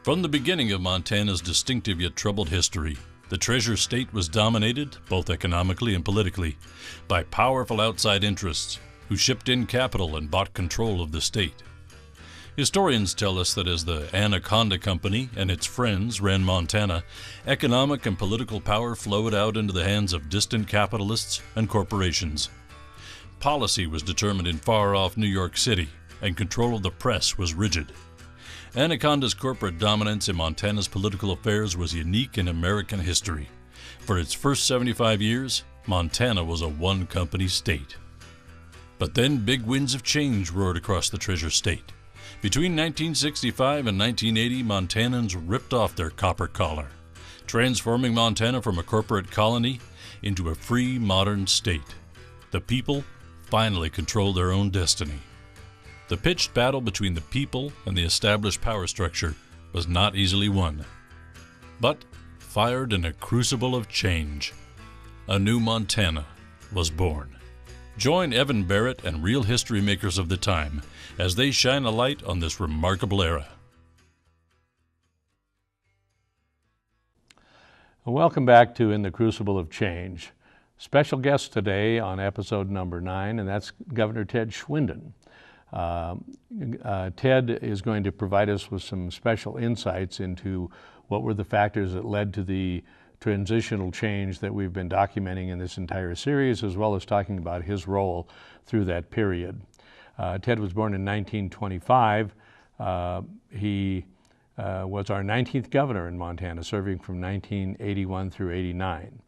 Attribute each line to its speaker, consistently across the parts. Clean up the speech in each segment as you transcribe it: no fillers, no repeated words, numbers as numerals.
Speaker 1: From the beginning of Montana's distinctive yet troubled history, the Treasure State was dominated, both economically and politically, by powerful outside interests who shipped in capital and bought control of the state. Historians tell us that as the Anaconda Company and its friends ran Montana, economic and political power flowed out into the hands of distant capitalists and corporations. Policy was determined in far-off New York City, and control of the press was rigid. Anaconda's corporate dominance in Montana's political affairs was unique in American history. For its first 75 years, Montana was a one-company state. But then big winds of change roared across the Treasure State. Between 1965 and 1980, Montanans ripped off their copper collar, transforming Montana from a corporate colony into a free, modern state. The people finally controlled their own destiny. The pitched battle between the people and the established power structure was not easily won, but fired in a crucible of change. A new Montana was born. Join Evan Barrett and real history makers of the time as they shine a light on this remarkable era.
Speaker 2: Welcome back to In the Crucible of Change. Special guest today on episode number 9, and that's Governor Ted Schwinden. Ted is going to provide us with some special insights into what were the factors that led to the transitional change that we've been documenting in this entire series, as well as talking about his role through that period. Ted was born in 1925. He was our 19th governor in Montana, serving from 1981 through 89.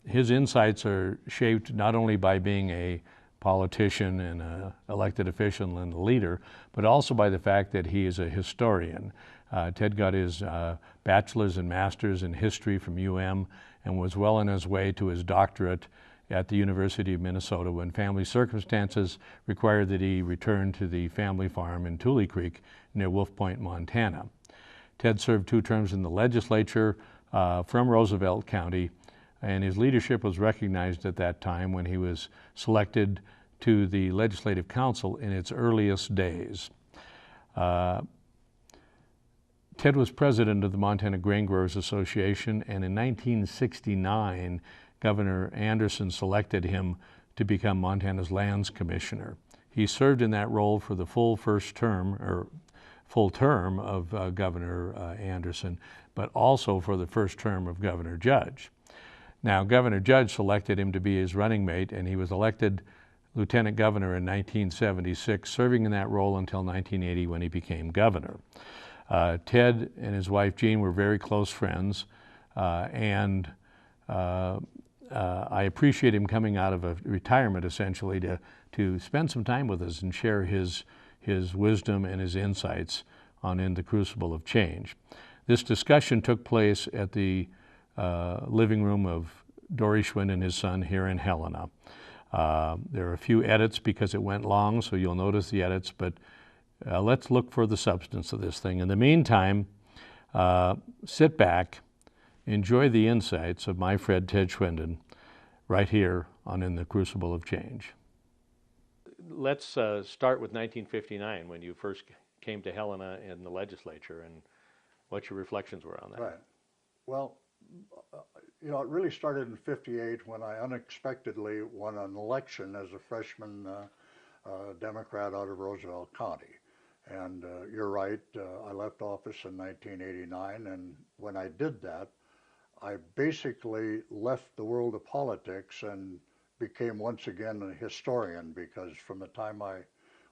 Speaker 2: His insights are shaped not only by being a politician and an elected official and a leader, but also by the fact that he is a historian. Ted got his bachelor's and master's in history from UM and was well on his way to his doctorate at the University of Minnesota when family circumstances required that he return to the family farm in Tule Creek near Wolf Point, Montana. Ted served 2 terms in the legislature from Roosevelt County, and his leadership was recognized at that time when he was selected to the Legislative Council in its earliest days. Ted was president of the Montana Grain Growers Association, and in 1969, Governor Anderson selected him to become Montana's Lands Commissioner. He served in that role for the full term of Governor Anderson, but also for the first term of Governor Judge. Now, Governor Judge selected him to be his running mate, and he was elected lieutenant governor in 1976, serving in that role until 1980 when he became governor. Ted and his wife Jean were very close friends, and I appreciate him coming out of a retirement essentially to spend some time with us and share his wisdom and his insights on In the Crucible of Change. This discussion took place at the living room of Dory Schwinden and his son here in Helena. There are a few edits because it went long, so you'll notice the edits, but let's look for the substance of this thing. In the meantime, sit back, enjoy the insights of my friend Ted Schwinden right here on In the Crucible of Change. Let's start with 1959, when you first came to Helena in the legislature, and what your reflections were on that.
Speaker 3: Right. Well, you know, it really started in '58 when I unexpectedly won an election as a freshman Democrat out of Roosevelt County. And you're right, I left office in 1989, and when I did that, I basically left the world of politics and became once again a historian, because from the time I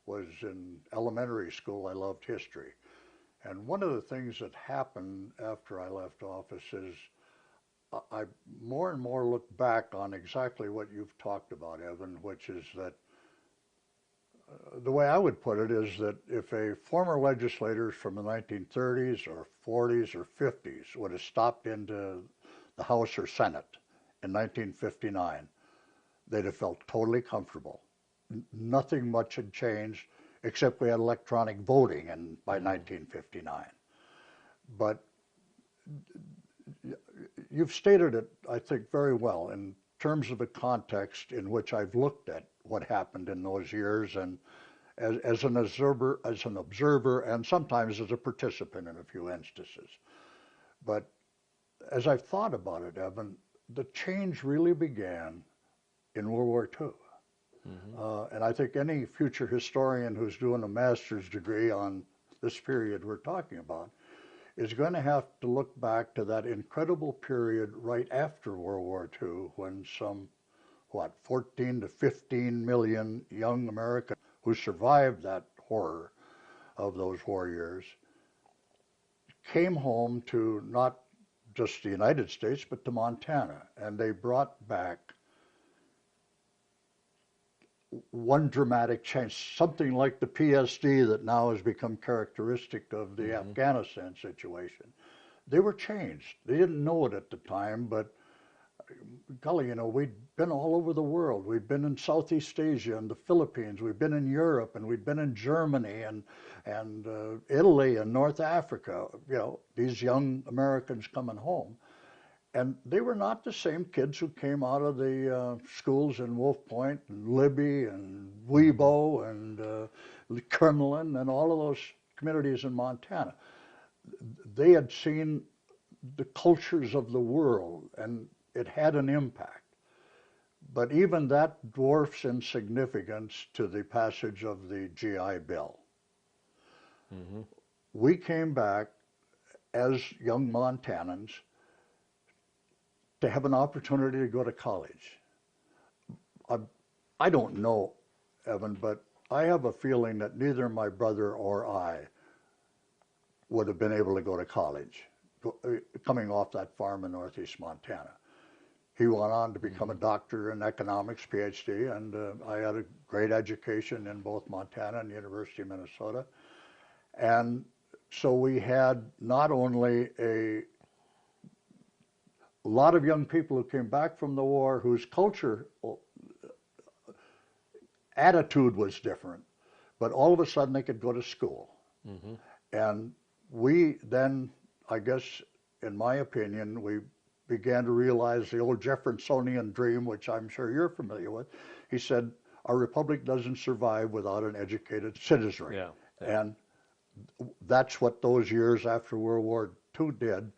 Speaker 3: was in elementary school, I loved history. And one of the things that happened after I left office is I more and more look back on exactly what you've talked about, Evan, which is that the way I would put it is that if a former legislator from the 1930s or 40s or 50s would have stopped into the House or Senate in 1959, they'd have felt totally comfortable. Nothing much had changed, except we had electronic voting by 1959. But you've stated it, I think, very well in terms of the context in which I've looked at what happened in those years, and as an observer, and sometimes as a participant in a few instances. But as I've thought about it, Evan, the change really began in World War II. And I think any future historian who's doing a master's degree on this period we're talking about is going to have to look back to that incredible period right after World War II, when some, 14 to 15 million young Americans who survived that horror of those war years came home to not just the United States, but to Montana. And they brought back one dramatic change, something like the PSD that now has become characteristic of the Afghanistan situation. They were changed. They didn't know it at the time, but golly, we'd been all over the world. We'd been in Southeast Asia and the Philippines. We'd been in Europe, and we'd been in Germany and Italy and North Africa. These young Americans coming home. And they were not the same kids who came out of the schools in Wolf Point and Libby and Webo and Kremlin and all of those communities in Montana. They had seen the cultures of the world, and it had an impact. But even that dwarfs in significance to the passage of the GI Bill. We came back as young Montanans to have an opportunity to go to college. I don't know, Evan, but I have a feeling that neither my brother or I would have been able to go to college coming off that farm in northeast Montana. He went on to become a doctor in economics, PhD, and I had a great education in both Montana and the University of Minnesota. And so we had not only a lot of young people who came back from the war whose culture attitude was different, but all of a sudden they could go to school. And we then, I guess, in my opinion, we began to realize the old Jeffersonian dream, which I'm sure you're familiar with. He said, our republic doesn't survive without an educated citizenry. And that's what those years after World War II did.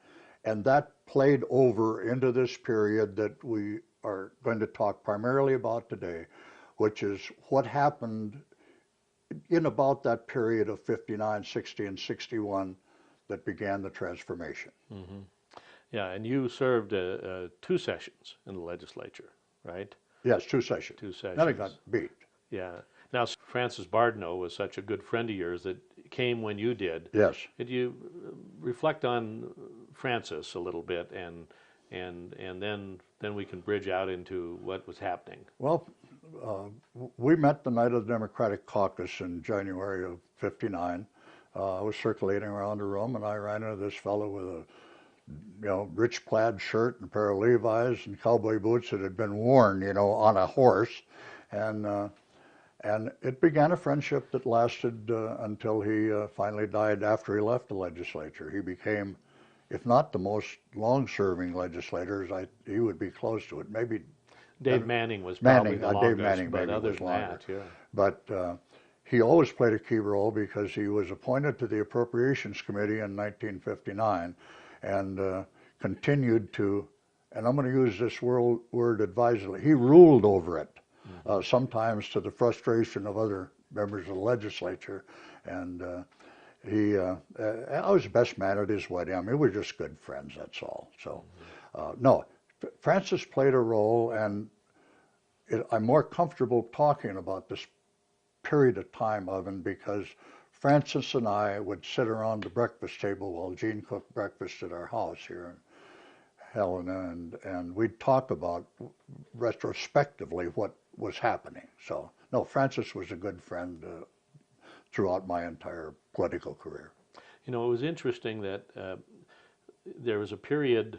Speaker 3: And that played over into this period that we are going to talk primarily about today, which is what happened in about that period of 59, 60, and 61 that began the transformation.
Speaker 2: Yeah, and you served 2 sessions in the legislature, right?
Speaker 3: Yes, 2 sessions.
Speaker 2: 2 sessions.
Speaker 3: Then it got beat.
Speaker 2: Yeah. Now, Francis Bardno was such a good friend of yours that came when you did.
Speaker 3: Yes.
Speaker 2: Could you reflect on Francis a little bit, and then we can bridge out into what was happening?
Speaker 3: Well, we met the night of the Democratic caucus in January of '59. I was circulating around the room, and I ran into this fellow with a rich plaid shirt and a pair of Levi's and cowboy boots that had been worn, on a horse, and it began a friendship that lasted until he finally died after he left the legislature. He became, if not the most long-serving legislator, he would be close to it. Maybe
Speaker 2: Dave Manning was probably the longest,
Speaker 3: Dave Manning
Speaker 2: but
Speaker 3: maybe
Speaker 2: other
Speaker 3: was
Speaker 2: than
Speaker 3: longer.
Speaker 2: that, yeah.
Speaker 3: But he always played a key role because he was appointed to the Appropriations Committee in 1959 and continued to, and I'm going to use this word advisedly, he ruled over it, sometimes to the frustration of other members of the legislature. And I was the best man at his wedding. I mean, we were just good friends, that's all. So, no, Francis played a role, and I'm more comfortable talking about this period of time, Evan, because Francis and I would sit around the breakfast table while Gene cooked breakfast at our house here in Helena, and we'd talk about retrospectively what was happening. So, no, Francis was a good friend throughout my entire political career.
Speaker 2: It was interesting that there was a period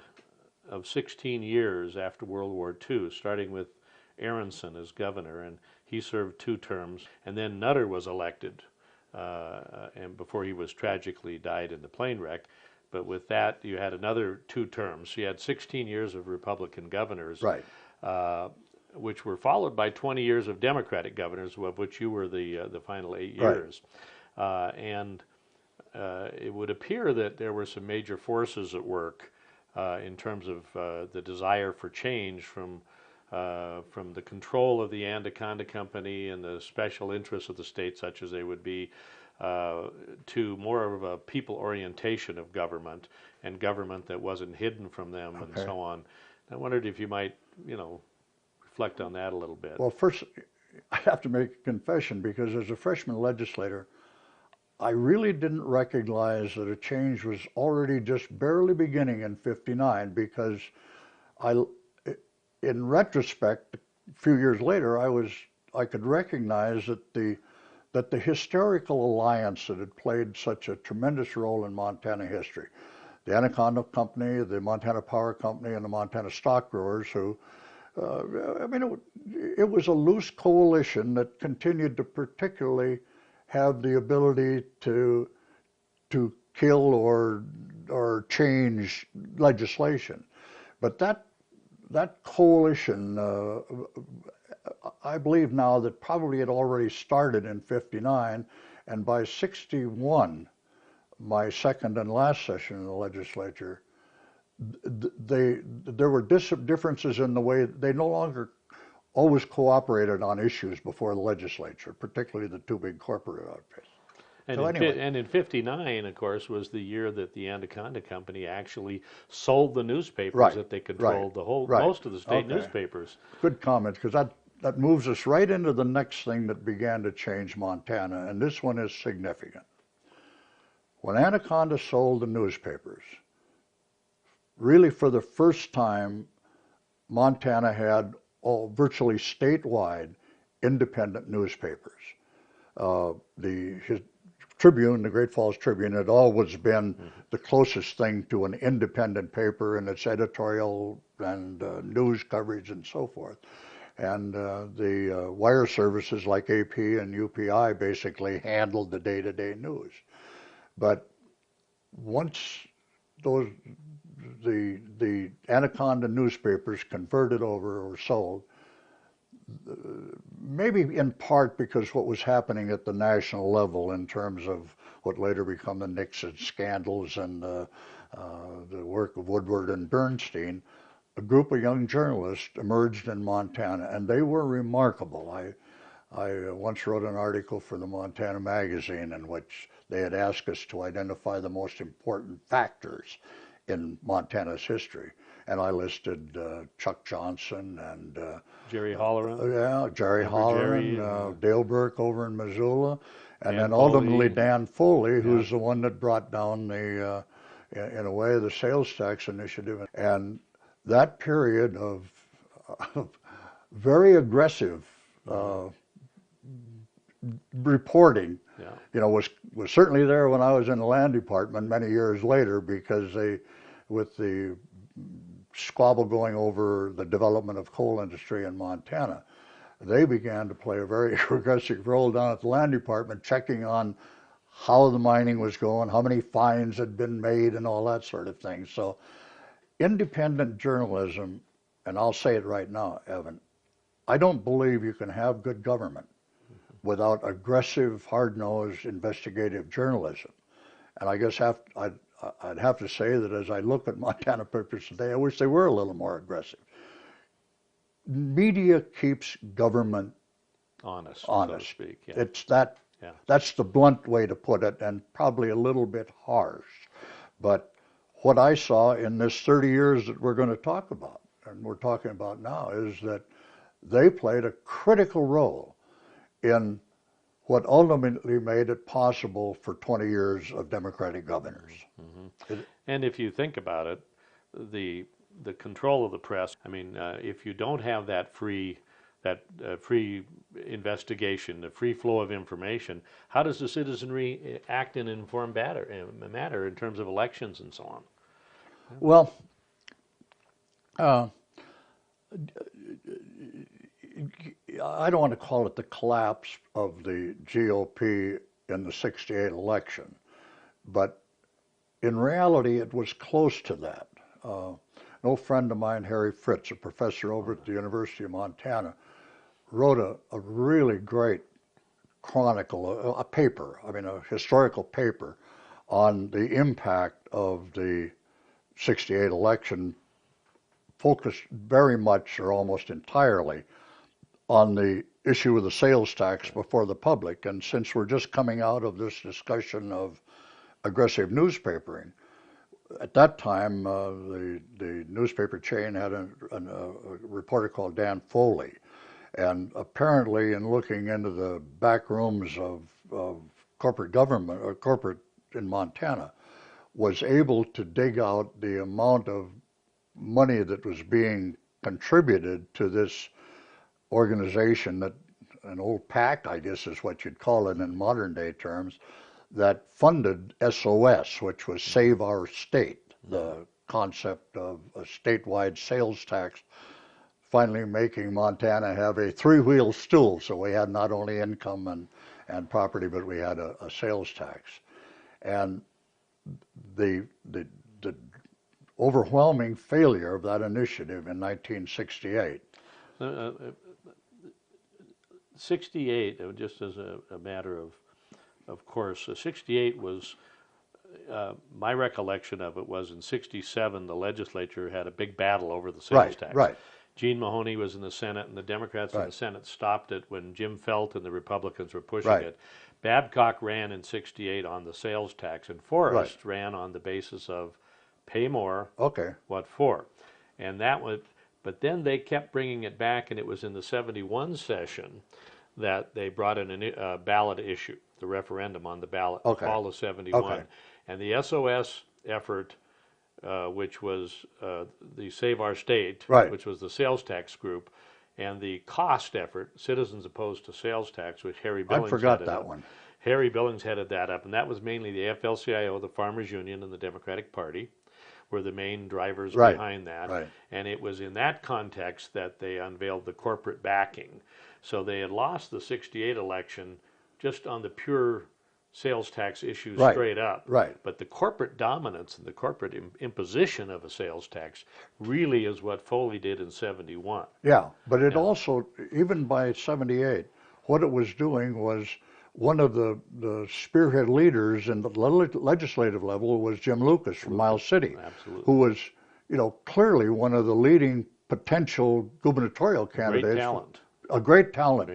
Speaker 2: of 16 years after World War II, starting with Aronson as governor, and he served 2 terms, and then Nutter was elected, and before he was tragically died in the plane wreck. But with that, you had another 2 terms. So you had 16 years of Republican governors.
Speaker 3: Right.
Speaker 2: which were followed by 20 years of Democratic governors, of which you were the final 8
Speaker 3: Right.
Speaker 2: years. And it would appear that there were some major forces at work in terms of the desire for change from the control of the Anaconda Company and the special interests of the state, such as they would be, to more of a people orientation of government and government that wasn't hidden from them and
Speaker 3: Okay.
Speaker 2: so on. I wondered if you might, reflect on that a little bit.
Speaker 3: Well, first, I have to make a confession, because as a freshman legislator, I really didn't recognize that a change was already just barely beginning in '59, because in retrospect, a few years later, I could recognize that the historical alliance that had played such a tremendous role in Montana history, the Anaconda Company, the Montana Power Company, and the Montana Stock Growers, who, it was a loose coalition that continued to particularly have the ability to kill or change legislation. But that coalition, I believe now that probably had already started in '59, and by '61, my second and last session in the legislature, there were differences in the way they no longer always cooperated on issues before the legislature, particularly the two big corporate outfits.
Speaker 2: And,
Speaker 3: So anyway.
Speaker 2: And in '59, of course, was the year that the Anaconda Company actually sold the newspapers,
Speaker 3: Right,
Speaker 2: that they controlled
Speaker 3: right.
Speaker 2: most of the state
Speaker 3: Okay.
Speaker 2: newspapers.
Speaker 3: Good comment, because that moves us right into the next thing that began to change Montana, and this one is significant. When Anaconda sold the newspapers, really for the first time, Montana had virtually statewide independent newspapers. The Tribune, the Great Falls Tribune, had always been the closest thing to an independent paper in its editorial and news coverage and so forth. And the wire services like AP and UPI basically handled the day-to-day news. But once the Anaconda newspapers converted over or sold, maybe in part because what was happening at the national level in terms of what later become the Nixon scandals and the work of Woodward and Bernstein, a group of young journalists emerged in Montana, and they were remarkable. I once wrote an article for the Montana Magazine in which they had asked us to identify the most important factors in Montana's history. And I listed Chuck Johnson and
Speaker 2: Jerry Holleran.
Speaker 3: Yeah, Jerry Holleran, Dale Burke over in Missoula, and then
Speaker 2: Foley.
Speaker 3: ultimately Dan Foley, who's the one that brought down the, in a way, the sales tax initiative. And that period of very aggressive reporting, was certainly there when I was in the land department many years later, because with the squabble going over the development of coal industry in Montana, they began to play a very aggressive role down at the land department, checking on how the mining was going, how many fines had been made, and all that sort of thing. So independent journalism, and I'll say it right now, Evan, I don't believe you can have good government without aggressive, hard-nosed investigative journalism. And I guess I'd have to say that as I look at Montana papers today, I wish they were a little more aggressive. Media keeps government
Speaker 2: honest, so to speak. Yeah.
Speaker 3: It's that. Yeah. That's the blunt way to put it, and probably a little bit harsh. But what I saw in this 30 years that we're going to talk about, and we're talking about now, is that they played a critical role in what ultimately made it possible for 20 years of Democratic governors.
Speaker 2: Mm-hmm. And if you think about it, the control of the press, I mean, if you don't have that free investigation, the free flow of information, how does the citizenry act in an informed manner in terms of elections and so on?
Speaker 3: Well, I don't want to call it the collapse of the GOP in the '68 election, but in reality it was close to that. an old friend of mine, Harry Fritz, a professor over at the University of Montana, wrote a really great chronicle, a paper, I mean a historical paper, on the impact of the '68 election, focused very much or almost entirely on the issue of the sales tax before the public. And since we're just coming out of this discussion of aggressive newspapering, at that time, the newspaper chain had a reporter called Dan Foley, and apparently, in looking into the back rooms of corporate government or corporate in Montana, was able to dig out the amount of money that was being contributed to this organization, that an old PAC, I guess is what you'd call it in modern day terms, that funded SOS, which was Save Our State, the concept of a statewide sales tax, finally making Montana have a three-wheel stool. So we had not only income and property, but we had a sales tax. And the overwhelming failure of that initiative in 1968.
Speaker 4: 68, just as a matter of course, 68 was, my recollection of it was in 67, the legislature had a big battle over the sales tax.
Speaker 3: Right.
Speaker 4: Gene Mahoney was in the Senate, and the Democrats in the Senate stopped it when Jim Felt and the Republicans were pushing it. Babcock ran in 68 on the sales tax, and Forrest ran on the basis of pay more, what for? And that was, but then they kept bringing it back, and it was in the 71 session that they brought in a ballot issue, the referendum on the ballot, fall of 71. And the SOS effort, which was the Save Our State, which was the sales tax group, and the cost effort, Citizens Opposed to Sales Tax, which Harry Billings headed up. Harry Billings headed that up, and that was mainly the AFL-CIO, the Farmers Union, and the Democratic Party were the main drivers behind that. And it was in that context that they unveiled the corporate backing. So they had lost the '68 election just on the pure sales tax issue straight up. But the corporate dominance and the corporate imposition of a sales tax really is what Foley did in 71.
Speaker 3: Yeah, but it also, even by 78, what it was doing was, one of the spearhead leaders in the legislative level was Jim Lucas from Miles City, who was, clearly one of the leading potential gubernatorial candidates.
Speaker 4: Great talent.
Speaker 3: A great talent,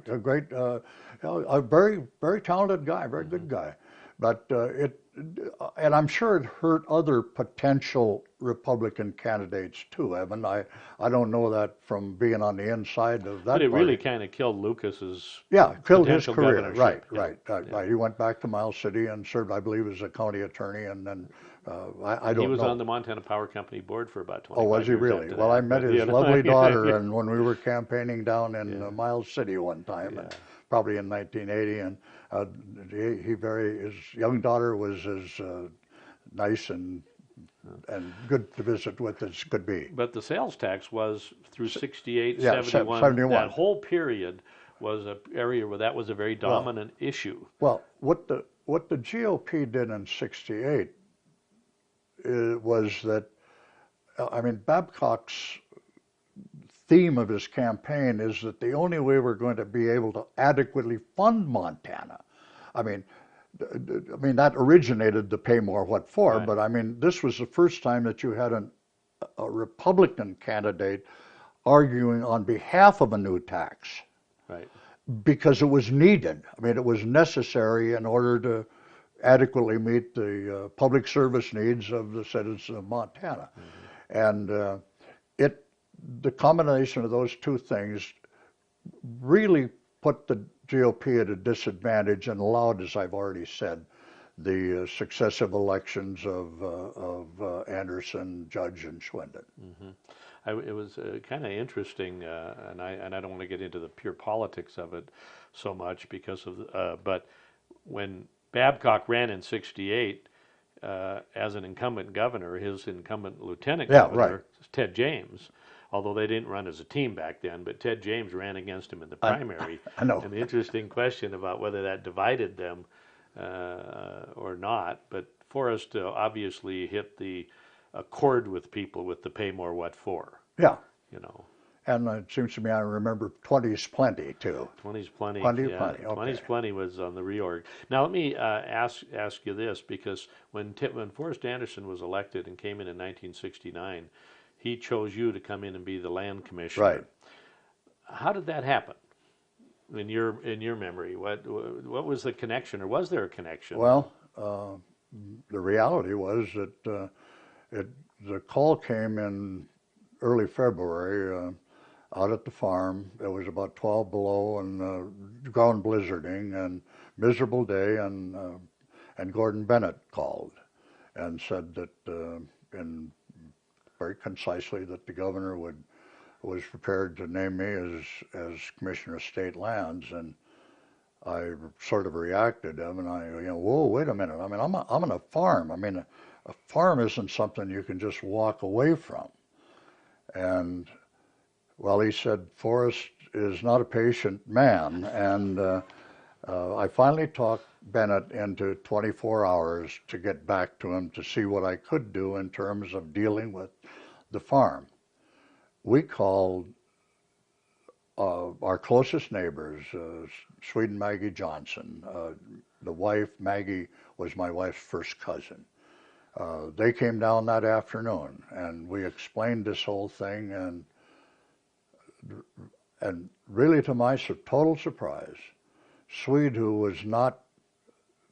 Speaker 3: a great, a very, very talented guy, very good guy. But and I'm sure it hurt other potential Republican candidates too, Evan. I don't know that from being on the inside of that.
Speaker 4: But it really kind of killed Lucas's
Speaker 3: killed his career.
Speaker 4: Right.
Speaker 3: He went back to Miles City and served, I believe, as a county attorney, and then I don't know.
Speaker 4: He was on the Montana Power Company board for about 25 years.
Speaker 3: Oh, was he really? Well, I met his lovely daughter, and when we were campaigning down in Miles City one time, and probably in 1980, and his young daughter was as nice and good to visit with as could be.
Speaker 4: But the sales tax was through 68, 71. That whole period was an area where that was a very dominant issue.
Speaker 3: Well, what the GOP did in '68 was that, Babcock's theme of his campaign is that the only way we're going to be able to adequately fund Montana, that originated the pay more what for, but this was the first time that you had a Republican candidate arguing on behalf of a new tax. Because it was needed. It was necessary in order to adequately meet the public service needs of the citizens of Montana. And the combination of those two things really put the GOP at a disadvantage and allowed, as I've already said, the successive elections of Anderson, Judge, and Schwinden.
Speaker 4: It was kind of interesting, and I don't want to get into the pure politics of it so much because of, but when Babcock ran in '68 as an incumbent governor, his incumbent lieutenant governor, Ted James, although they didn't run as a team back then, but Ted James ran against him in the primary.
Speaker 3: I know.
Speaker 4: And the interesting question about whether that divided them or not, but Forrest obviously hit the accord with people with the pay more, what for?
Speaker 3: Yeah.
Speaker 4: You know.
Speaker 3: And it seems to me I remember 20's plenty too.
Speaker 4: 20's plenty.
Speaker 3: Plenty,
Speaker 4: yeah.
Speaker 3: plenty. Okay.
Speaker 4: 20's plenty was on the reorg. Now let me ask you this, because when Forrest Anderson was elected and came in 1969, he chose you to come in and be the land commissioner.
Speaker 3: Right.
Speaker 4: How did that happen? In your memory, what was the connection, or was there a connection?
Speaker 3: Well, the reality was that the call came in early February. Out at the farm, it was about 12 below and ground blizzarding and miserable day, and Gordon Bennett called and said that, in very concisely, that the governor was prepared to name me as Commissioner of State Lands, and I sort of reacted to him, and whoa, wait a minute. I mean, I'm on a farm. I mean, a farm isn't something you can just walk away from. And well, he said, Forrest is not a patient man, and I finally talked Bennett into 24 hours to get back to him to see what I could do in terms of dealing with the farm. We called our closest neighbors, Schwinden Maggie Johnson. The wife, Maggie, was my wife's first cousin. They came down that afternoon, and we explained this whole thing, and really, to my total surprise, Swede, who was not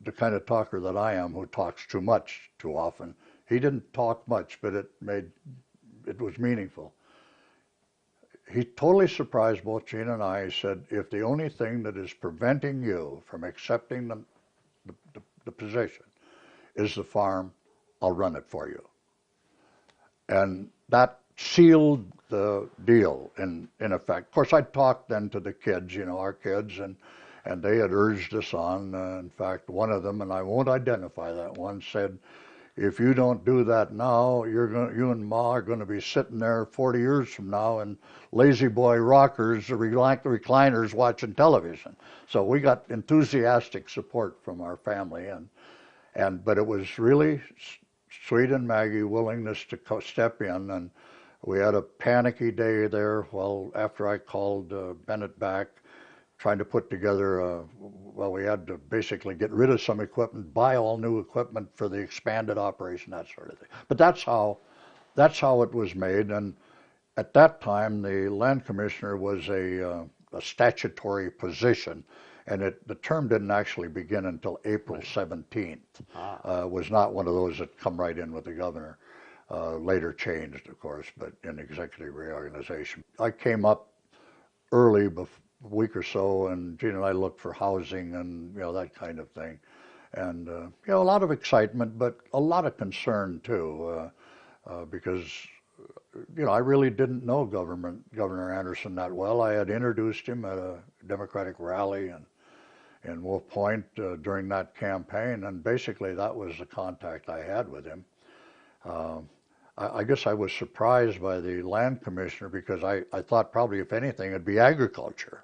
Speaker 3: the kind of talker that I am, who talks too much too often, he didn't talk much, but it was meaningful. He totally surprised both Gina and I. He said, if the only thing that is preventing you from accepting the position is the farm, I'll run it for you. And that sealed the deal in effect. Of course, I talked then to the kids, our kids, and they had urged us on. In fact, one of them, and I won't identify that one, said, if you don't do that now, you and Ma are going to be sitting there 40 years from now in lazy boy rockers, recliners, watching television. So we got enthusiastic support from our family, but it was really Swede and Maggie willingness to step in, and we had a panicky day there. Well, after I called Bennett back, trying to put together, we had to basically get rid of some equipment, buy all new equipment for the expanded operation, that sort of thing. But that's how it was made. And at that time, the land commissioner was a statutory position, and the term didn't actually begin until April 17th. Was not one of those that come right in with the governor. Later changed, of course, but in executive reorganization. I came up early, a week or so, and Gina and I looked for housing and that kind of thing, and a lot of excitement, but a lot of concern too, because I really didn't know Governor Anderson that well. I had introduced him at a Democratic rally in Wolf Point during that campaign, and basically that was the contact I had with him. I guess I was surprised by the land commissioner, because I thought probably, if anything, it'd be agriculture,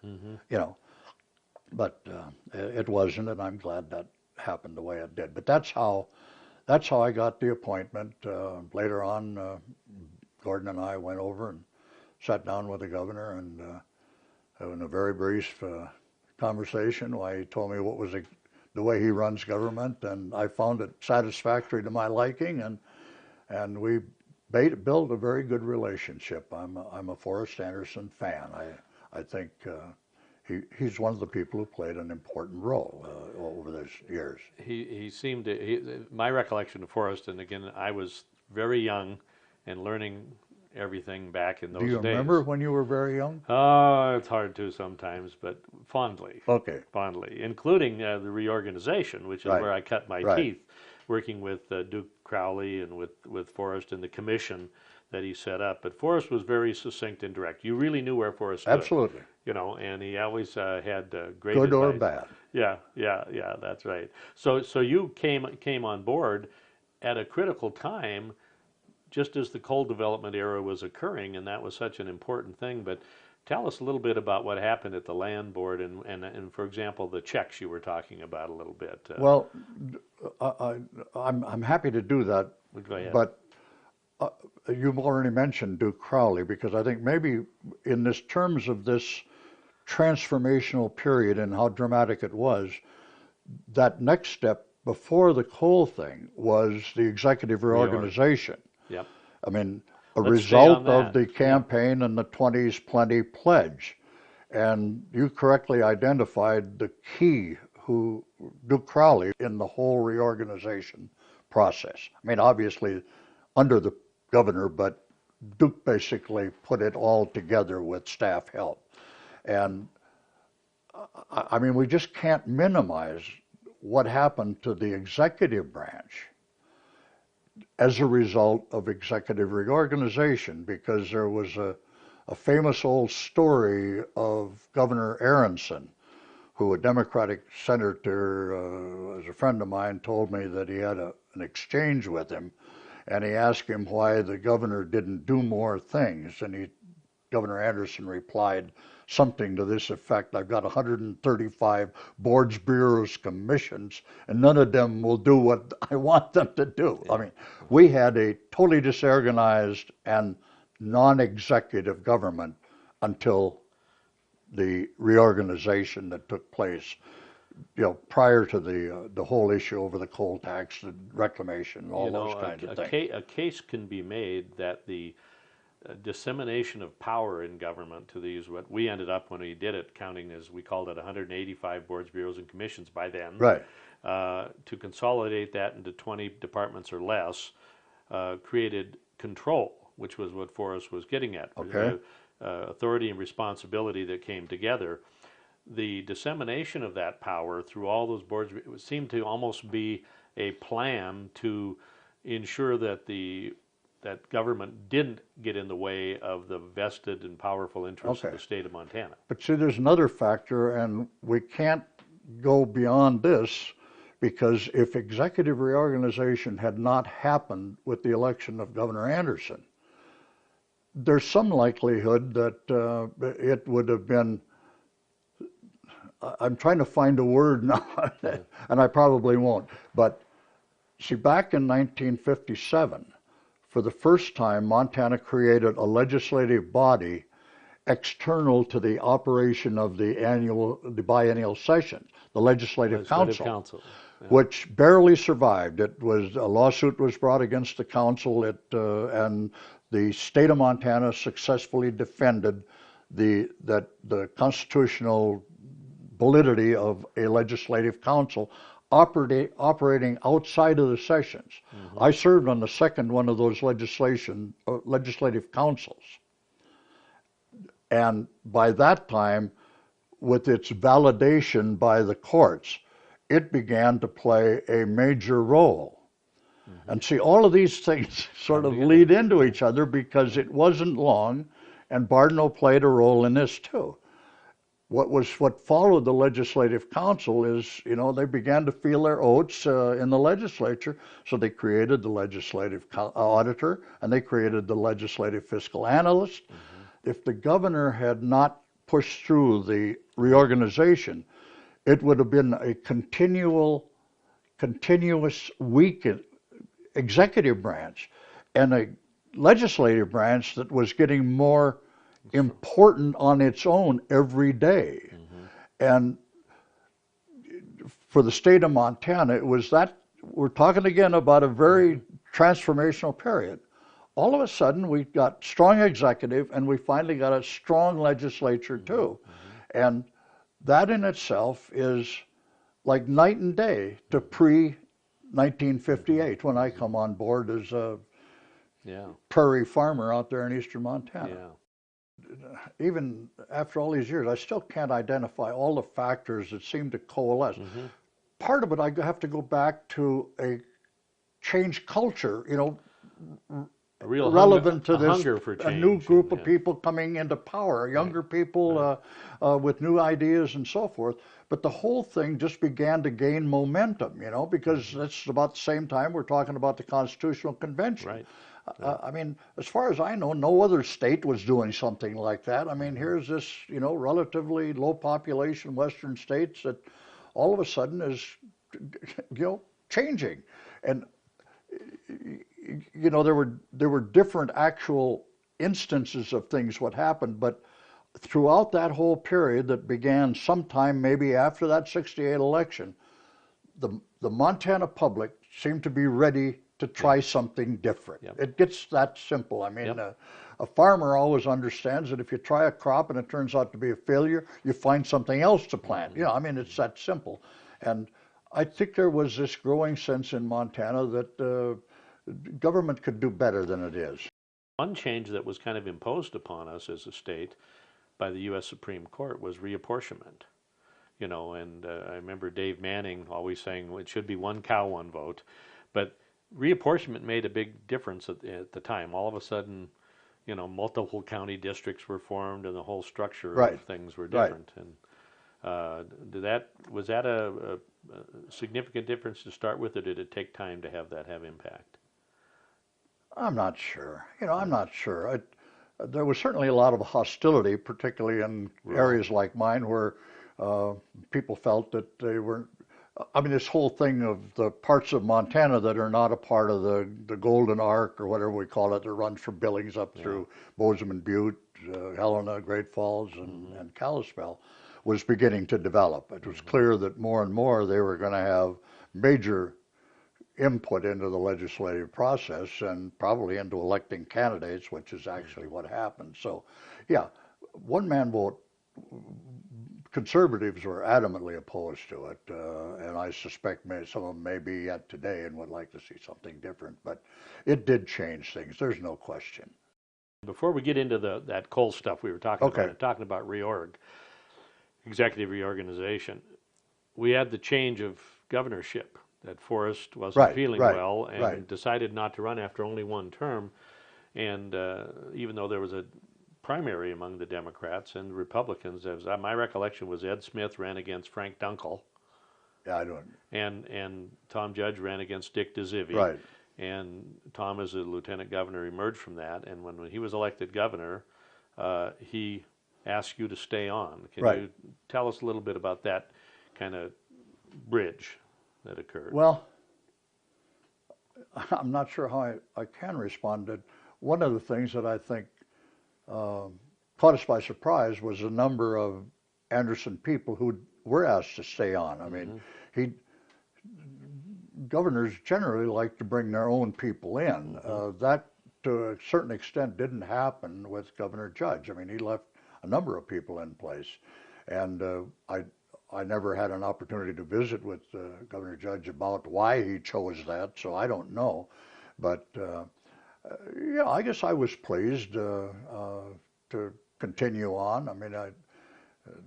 Speaker 3: but it wasn't, and I'm glad that happened the way it did. But that's how I got the appointment. Later on, Gordon and I went over and sat down with the governor, and in a very brief conversation, he told me what was the way he runs government, and I found it satisfactory to my liking, and we built a very good relationship. I'm a Forrest Anderson fan. I think he's one of the people who played an important role over those years.
Speaker 4: He seemed to. My recollection of Forrest, and again, I was very young and learning everything back in those days.
Speaker 3: Do you remember when you were very young?
Speaker 4: Oh, it's hard to sometimes, but fondly.
Speaker 3: Okay.
Speaker 4: Fondly, including the reorganization, which is where I cut my teeth, working with Duke Crowley and with Forrest and the commission that he set up. But Forrest was very succinct and direct. You really knew where Forrest stood.
Speaker 3: Absolutely.
Speaker 4: And he always had great
Speaker 3: good
Speaker 4: advice.
Speaker 3: or bad.
Speaker 4: Yeah, that's right. So you came on board at a critical time, just as the coal development era was occurring, and that was such an important thing. But tell us a little bit about what happened at the land board, and for example, the checks you were talking about a little bit.
Speaker 3: Well, I'm happy to do that.
Speaker 4: Go ahead.
Speaker 3: But you've already mentioned Duke Crowley, because I think maybe in this terms of this transformational period and how dramatic it was, that next step before the coal thing was the executive reorganization.
Speaker 4: Yep.
Speaker 3: I mean, a
Speaker 4: Let's stay on
Speaker 3: result of
Speaker 4: that.
Speaker 3: the campaign and the 20s Plenty Pledge. And you correctly identified the key, who Duke Crowley, in the whole reorganization process. I mean, obviously under the governor, but Duke basically put it all together with staff help. And I mean, we just can't minimize what happened to the executive branch as a result of executive reorganization, because there was a famous old story of Governor Aronson, who, a Democratic senator, as a friend of mine, told me that he had an exchange with him, and he asked him why the governor didn't do more things, and Governor Anderson replied something to this effect: "I've got 135 boards, bureaus, commissions, and none of them will do what I want them to do." I mean, we had a totally disorganized and non-executive government until the reorganization that took place, prior to the whole issue over the coal tax, the reclamation, all those kinds of things.
Speaker 4: A case can be made that the dissemination of power in government to these, what we ended up when we did it, counting, as we called it, 185 boards, bureaus, and commissions by then.
Speaker 3: Right.
Speaker 4: To consolidate that into 20 departments or less, created control, which was what Forrest was getting at.
Speaker 3: Okay.
Speaker 4: Authority and responsibility that came together. The dissemination of that power through all those boards seemed to almost be a plan to ensure that that government didn't get in the way of the vested and powerful interests of the state of Montana.
Speaker 3: But see, there's another factor, and we can't go beyond this, because if executive reorganization had not happened with the election of Governor Anderson, there's some likelihood that it would have been, I'm trying to find a word now, and I probably won't, but see, back in 1957, for the first time, Montana created a legislative body external to the operation of the biennial session, the Legislative Council. Yeah. Which barely survived. A lawsuit was brought against the council, and the state of Montana successfully defended the constitutional validity of a legislative council operating outside of the sessions. Mm-hmm. I served on the second one of those legislative councils. And by that time, with its validation by the courts, it began to play a major role. Mm-hmm. And see, all of these things sort of lead into each other, because it wasn't long, and Bardno played a role in this too. What followed the Legislative Council is, they began to feel their oats in the legislature, so they created the Legislative Auditor, and they created the Legislative Fiscal Analyst. Mm-hmm. If the governor had not pushed through the reorganization, it would have been a continuous weak executive branch, and a legislative branch that was getting more important on its own every day. Mm-hmm. And for the state of Montana, it was that, we're talking again about a very transformational period. All of a sudden, we got strong executive, and we finally got a strong legislature too. Mm-hmm. And that in itself is like night and day to pre-1958, when I come on board as a prairie farmer out there in eastern Montana. Yeah. Even after all these years, I still can't identify all the factors that seem to coalesce. Mm-hmm. Part of it, I have to go back to a changed culture, relevant to this, a new group of people coming into power, younger people with new ideas and so forth. But the whole thing just began to gain momentum, because that's about the same time we're talking about the Constitutional Convention. Right. I mean, as far as I know, no other state was doing something like that. I mean, here's this, relatively low population western states that all of a sudden is, changing. And you know, there were different actual instances of things what happened, but throughout that whole period that began sometime maybe after that 68 election, the Montana public seemed to be ready to try something different.
Speaker 4: Yep.
Speaker 3: It gets that simple. I mean,
Speaker 4: Yep.
Speaker 3: A farmer always understands that if you try a crop and it turns out to be a failure, you find something else to plant. You know, I mean, it's that simple. And I think there was this growing sense in Montana that government could do better than it is.
Speaker 4: One change that was kind of imposed upon us as a state by the U.S. Supreme Court was reapportionment. You know, and I remember Dave Manning always saying it should be one cow, one vote. But reapportionment made a big difference at the time. All of a sudden, you know, multiple county districts were formed, and the whole structure of things were different. And was that a significant difference to start with, or did it take time to have that have impact?
Speaker 3: I'm not sure. You know, I'm not sure. There was certainly a lot of hostility, particularly in areas like mine, where people felt that they weren't. I mean, this whole thing of the parts of Montana that are not a part of the Golden Arc or whatever we call it, that runs from Billings up through Bozeman Butte, Helena, Great Falls, and Kalispell, was beginning to develop. It was clear that more and more they were going to have major input into the legislative process and probably into electing candidates, which is actually what happened. So, yeah, one man vote. Conservatives were adamantly opposed to it, and I suspect some of them may be yet today and would like to see something different. But it did change things. There's no question.
Speaker 4: Before we get into that coal stuff we were talking about executive reorganization, we had the change of governorship. That Forrest wasn't feeling well and decided not to run after only one term. And even though there was a primary among the Democrats and the Republicans, my recollection was Ed Smith ran against Frank Dunkel.
Speaker 3: Yeah, I don't.
Speaker 4: And Tom Judge ran against Dick DeZivi.
Speaker 3: Right.
Speaker 4: And Tom, as a lieutenant governor, emerged from that. And when he was elected governor, he asked you to stay on. Can you tell us a little bit about that kind of bridge that occurred?
Speaker 3: Well, I'm not sure how I can respond to. One of the things that I think caught us by surprise was the number of Anderson people who were asked to stay on. I mean, governors generally like to bring their own people in. That, to a certain extent, didn't happen with Governor Judge. I mean, he left a number of people in place, and I never had an opportunity to visit with Governor Judge about why he chose that, so I don't know. But yeah, I guess I was pleased to continue on. I mean,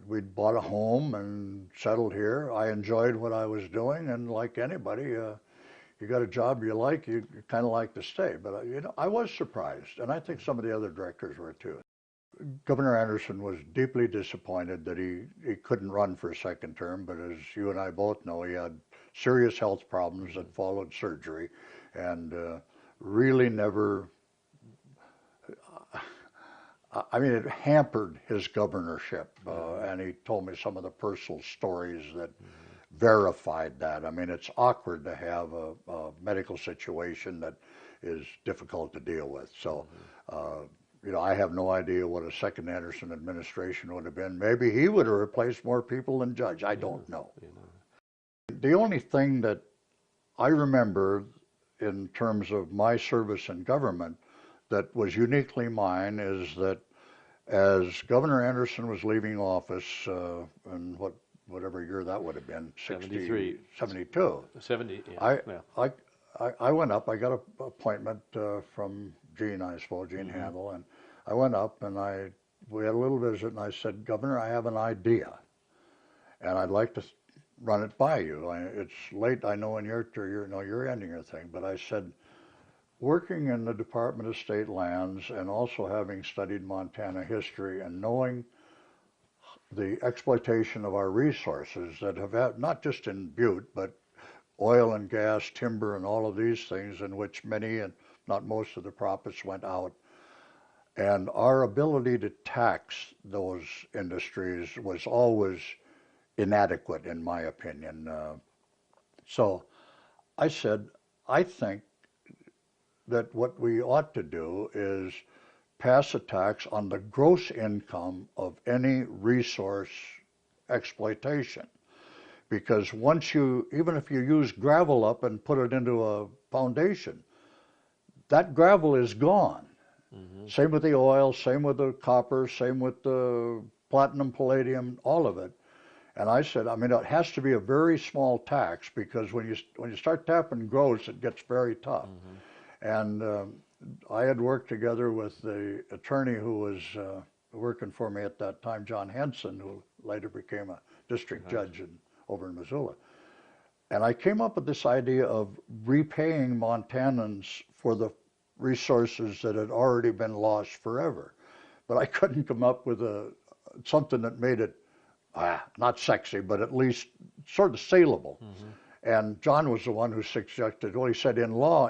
Speaker 3: we'd bought a home and settled here. I enjoyed what I was doing, and like anybody, you got a job you like, you kind of like to stay. But you know, I was surprised, and I think some of the other directors were too. Governor Anderson was deeply disappointed that he couldn't run for a second term, but as you and I both know, he had serious health problems that followed surgery, and really never, I mean, it hampered his governorship, and he told me some of the personal stories that verified that. I mean, it's awkward to have a medical situation that is difficult to deal with. So, you know, I have no idea what a second Anderson administration would have been. Maybe he would have replaced more people than Judge. I don't know. The only thing that I remember in terms of my service in government that was uniquely mine is that as Governor Anderson was leaving office in whatever year that would have been,
Speaker 4: 73.
Speaker 3: 72.
Speaker 4: 70, yeah.
Speaker 3: I went up, I got an appointment from Gene Handel, and I went up and we had a little visit, and I said, Governor, I have an idea, and I'd like to run it by you. It's late, I know, in you're ending your thing, but I said, working in the Department of State Lands and also having studied Montana history and knowing the exploitation of our resources that have had, not just in Butte, but oil and gas, timber, and all of these things in which many and not most of the profits went out. And our ability to tax those industries was always inadequate, in my opinion. So I said, I think that what we ought to do is pass a tax on the gross income of any resource exploitation. Because once you, even if you use gravel up and put it into a foundation, that gravel is gone. Mm-hmm. Same with the oil, same with the copper, same with the platinum, palladium, all of it. And I said, I mean, it has to be a very small tax, because when you start tapping gross, it gets very tough. Mm-hmm. And I had worked together with the attorney who was working for me at that time, John Henson, who later became a district judge over in Missoula. And I came up with this idea of repaying Montanans for the resources that had already been lost forever. But I couldn't come up with something that made it not sexy, but at least sort of saleable. Mm-hmm. And John was the one who suggested, well, he said, in law,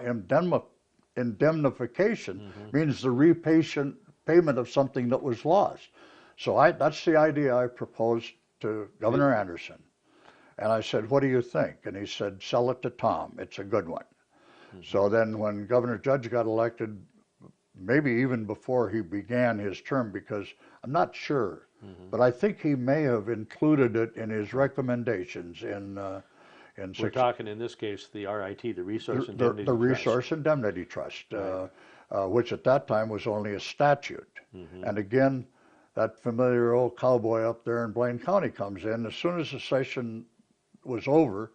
Speaker 3: indemnification mm-hmm. means the repayment of something that was lost. So that's the idea I proposed to Governor Anderson. And I said, what do you think? And he said, sell it to Tom. It's a good one. Mm-hmm. So then when Governor Judge got elected, maybe even before he began his term, because I'm not sure, mm-hmm. but I think he may have included it in his recommendations in
Speaker 4: we're talking in this case the RIT, the Resource Indemnity Trust.
Speaker 3: The Resource Indemnity Trust, right. Which at that time was only a statute. Mm-hmm. And again, that familiar old cowboy up there in Blaine County comes in. As soon as the session was over,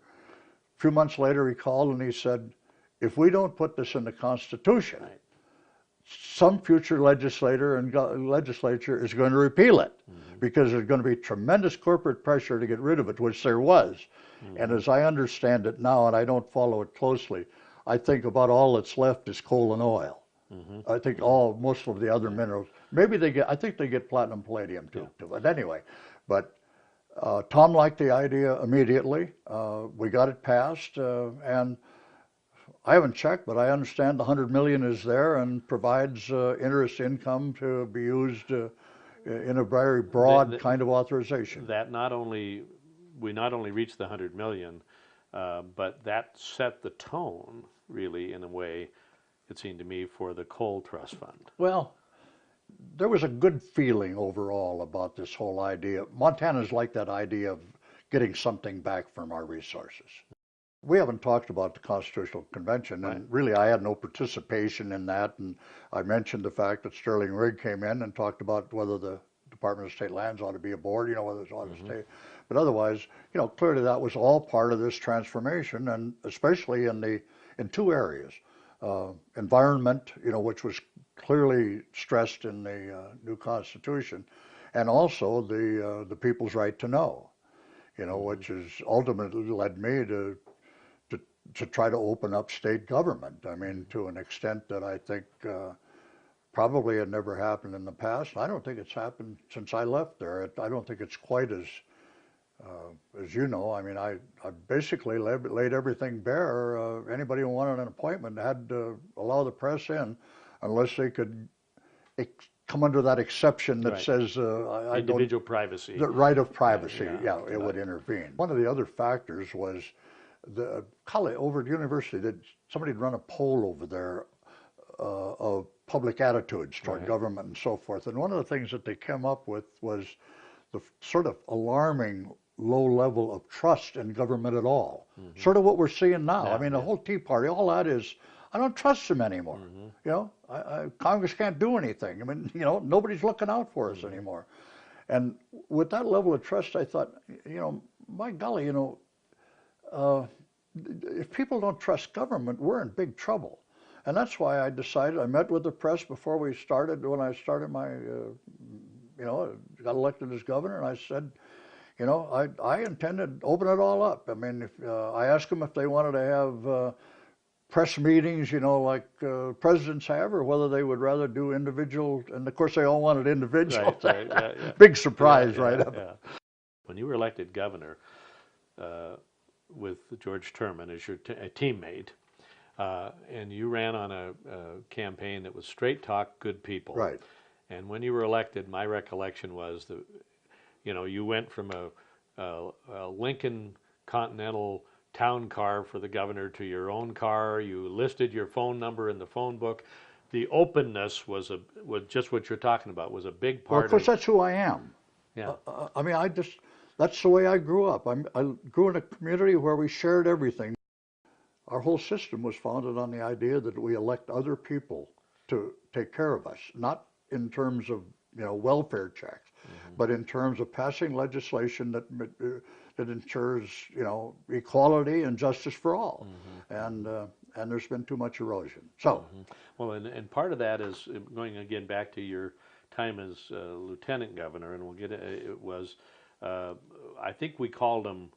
Speaker 3: a few months later he called and he said, if we don't put this in the Constitution, right. some future legislator and legislature is going to repeal it, mm-hmm. because there's going to be tremendous corporate pressure to get rid of it, which there was. Mm-hmm. And as I understand it now, and I don't follow it closely, I think about all that's left is coal and oil. Mm-hmm. I think most of the other minerals, I think they get platinum, palladium too. Yeah. But anyway, Tom liked the idea immediately. We got it passed, and I haven't checked, but I understand the $100 million is there and provides interest income to be used in a very broad kind of authorization.
Speaker 4: We not only reached the $100 million, but that set the tone, really, in a way, it seemed to me, for the Coal Trust Fund.
Speaker 3: Well, there was a good feeling overall about this whole idea. Montana's like that idea of getting something back from our resources. We haven't talked about the Constitutional Convention, and right. really I had no participation in that, and I mentioned the fact that Sterling Rigg came in and talked about whether the Department of State Lands ought to be a board, whether it ought to mm-hmm. stay. But otherwise, clearly that was all part of this transformation, and especially in two areas. Environment, which was clearly stressed in the new Constitution, and also the people's right to know, which has ultimately led me to try to open up state government. I mean, to an extent that I think probably had never happened in the past. I don't think it's happened since I left there. I don't think it's quite as I mean, I basically laid everything bare. Anybody who wanted an appointment had to allow the press in, unless they could come under that exception that right. says
Speaker 4: individual privacy.
Speaker 3: The right of privacy, it would intervene. One of the other factors was the college over at the university that somebody had run a poll over there of public attitudes toward right. government and so forth. And one of the things that they came up with was the sort of alarming low level of trust in government at all. Mm-hmm. Sort of what we're seeing now. Yeah, I mean, the whole Tea Party, all that is, I don't trust them anymore. Mm-hmm. Congress can't do anything. I mean, nobody's looking out for us mm-hmm. anymore. And with that level of trust, I thought, my golly, if people don't trust government, we're in big trouble. And that's why I decided, I met with the press before we started, when I started my, got elected as governor, and I said, I intend to open it all up. I mean, I asked them if they wanted to have press meetings, like presidents have, or whether they would rather do individual, and of course they all wanted individual. Right, yeah. Big surprise, right? Yeah.
Speaker 4: When you were elected governor with George Terman as your teammate, and you ran on a campaign that was straight talk, good people.
Speaker 3: Right.
Speaker 4: And when you were elected, my recollection was that, you went from a Lincoln Continental town car for the governor to your own car. You listed your phone number in the phone book. The openness was just what you're talking about, was a big part
Speaker 3: Well, of course,
Speaker 4: of.
Speaker 3: that's who I am.
Speaker 4: Yeah.
Speaker 3: I mean, that's the way I grew up. I grew in a community where we shared everything. Our whole system was founded on the idea that we elect other people to take care of us, not in terms of, welfare checks, but in terms of passing legislation that ensures, equality and justice for all. And there's been too much erosion. So,
Speaker 4: well, and part of that is going again back to your time as lieutenant governor, and we'll get it was. I think we called them.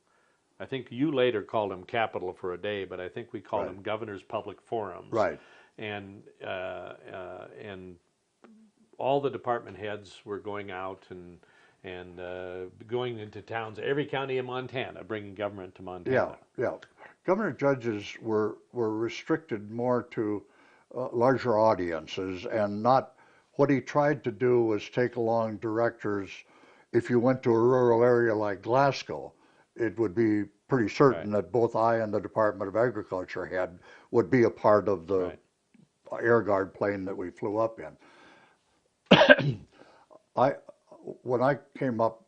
Speaker 4: I think you later called them Capitol for a day, but I think we called them Governor's Public Forums.
Speaker 3: Right.
Speaker 4: And all the department heads were going out and going into towns, every county in Montana, bringing government to Montana.
Speaker 3: Yeah. Governor judges were restricted more to larger audiences, and not. What he tried to do was take along directors. If you went to a rural area like Glasgow, it would be pretty certain that both I and the Department of Agriculture head would be a part of the Air Guard plane that we flew up in. When I came up,